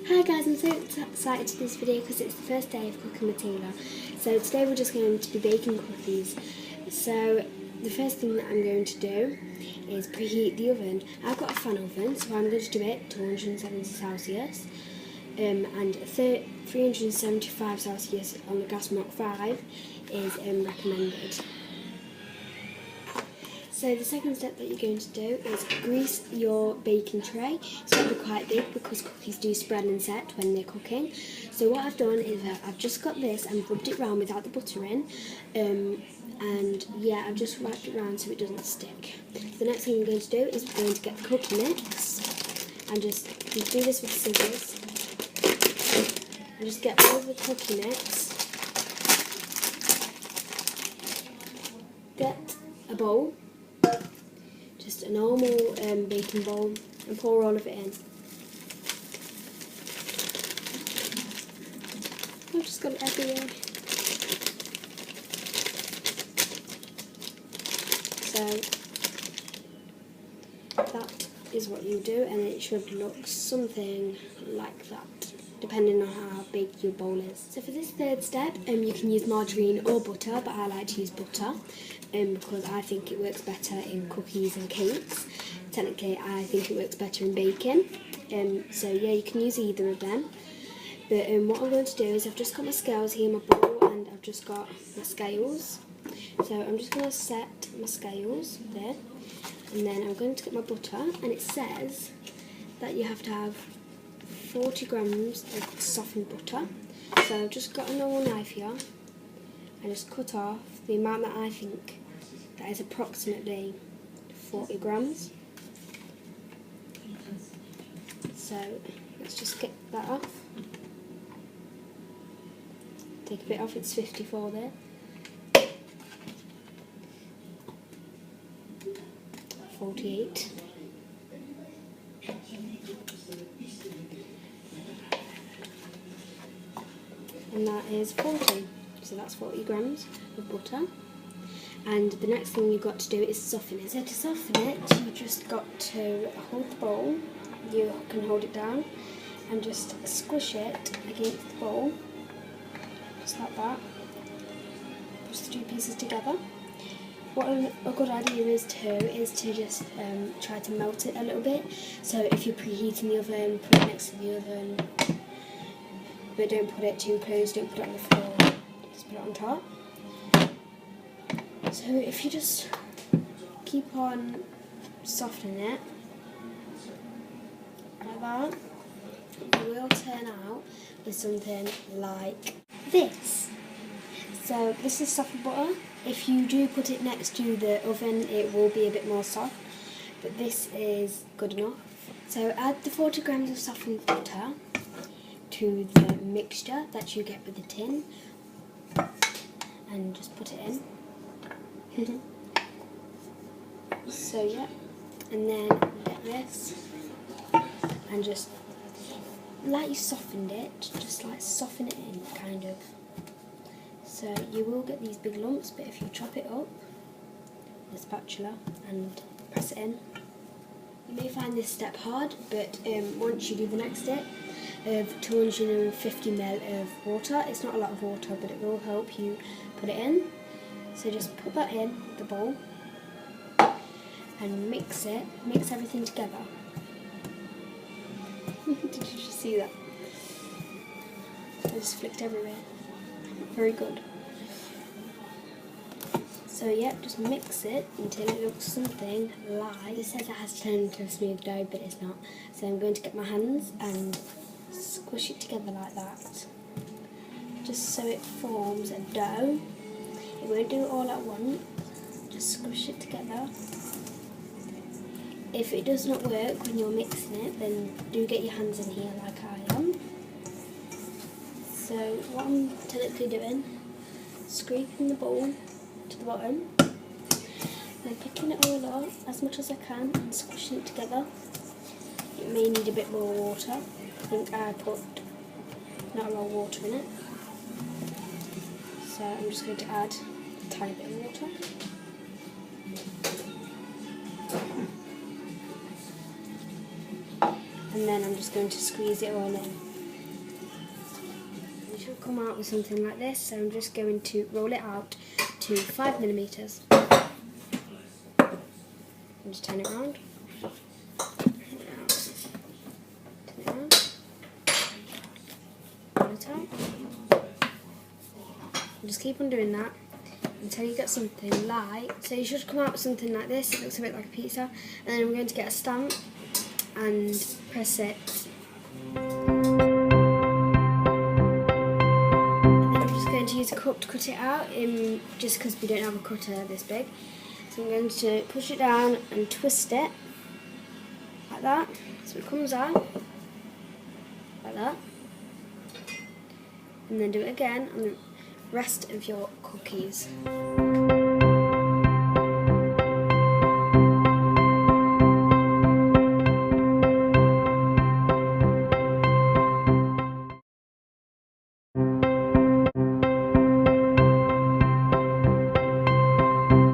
Hi guys, I'm so excited to this video because it's the first day of cooking with Taylor. So today we're just going to be baking cookies. So the first thing that I'm going to do is preheat the oven. I've got a fan oven, so I'm going to do it to 170 Celsius and 375 Celsius on the gas Mach 5 is recommended. So the second step that you're going to do is grease your baking tray. It's going to be quite big because cookies do spread and set when they're cooking. So what I've done is I've just got this and rubbed it round without the butter in. And yeah, I've just wrapped it round so it doesn't stick. The next thing I'm going to do is we're going to get the cookie mix and just do this with scissors. And just get all the cookie mix. Get a bowl. Just a normal baking bowl and pour all of it in. I've just got it everywhere. So that is what you do, and it should look something like that, depending on how big your bowl is. So for this third step, you can use margarine or butter, but I like to use butter because I think it works better in cookies and cakes. Technically, I think it works better in baking. So yeah, you can use either of them. But what I'm going to do is I've just got my scales here in my bowl, and I've just got my scales. So I'm just going to set my scales there, and then I'm going to get my butter, and it says that you have to have 40 grams of softened butter. So I've just got a normal knife here and just cut off the amount that I think that is approximately 40 grams. So let's just get that off. Take a bit off, it's 54 there. 48. And that is 40. So that's 40 grams of butter. And the next thing you've got to do is soften it. So to soften it, you just got to hold the bowl. You can hold it down and just squish it against the bowl, just like that. Push the two pieces together. What a good idea is to just try to melt it a little bit. So if you're preheating the oven, put it next to the oven, but don't put it too close, don't put it on the floor, just put it on top. So if you just keep on softening it, like that, it will turn out with something like this. So this is softened butter. If you do put it next to the oven, it will be a bit more soft, but this is good enough. So add the 40 grams of softened butter to the mixture that you get with the tin, and just put it in. So yeah, and then get this, and just like you softened it, just like soften it in, kind of. So you will get these big lumps, but if you chop it up with a spatula and press it in, you may find this step hard, but once you do the next step of 250 ml of water, it's not a lot of water, but it will help you put it in. So just put that in the bowl and mix it, mix everything together. Did you just see that? I just flicked everywhere. Very good. So yeah, just mix it until it looks something like, it says it has turned into a smooth dough, but it's not. So I'm going to get my hands and squish it together like that, just so it forms a dough. It won't do it all at once, just squish it together. If it does not work when you're mixing it, then do get your hands in here like I am. So what I'm technically doing, scraping the bowl to the bottom, then picking it all up as much as I can and squishing it together. It may need a bit more water. I think I put not a lot of water in it. So I'm just going to add a tiny bit of water. And then I'm just going to squeeze it all in. should come out with something like this. So I'm just going to roll it out to 5mm. And just turn it around. Turn it around. Roll it out. And just keep on doing that until you get something like, so you should come out with something like this. It looks a bit like a pizza. And then I'm going to get a stamp and press it. To use a cup to cut it out, just because we don't have a cutter this big. So I'm going to push it down and twist it like that, so it comes out like that, and then do it again on the rest of your cookies.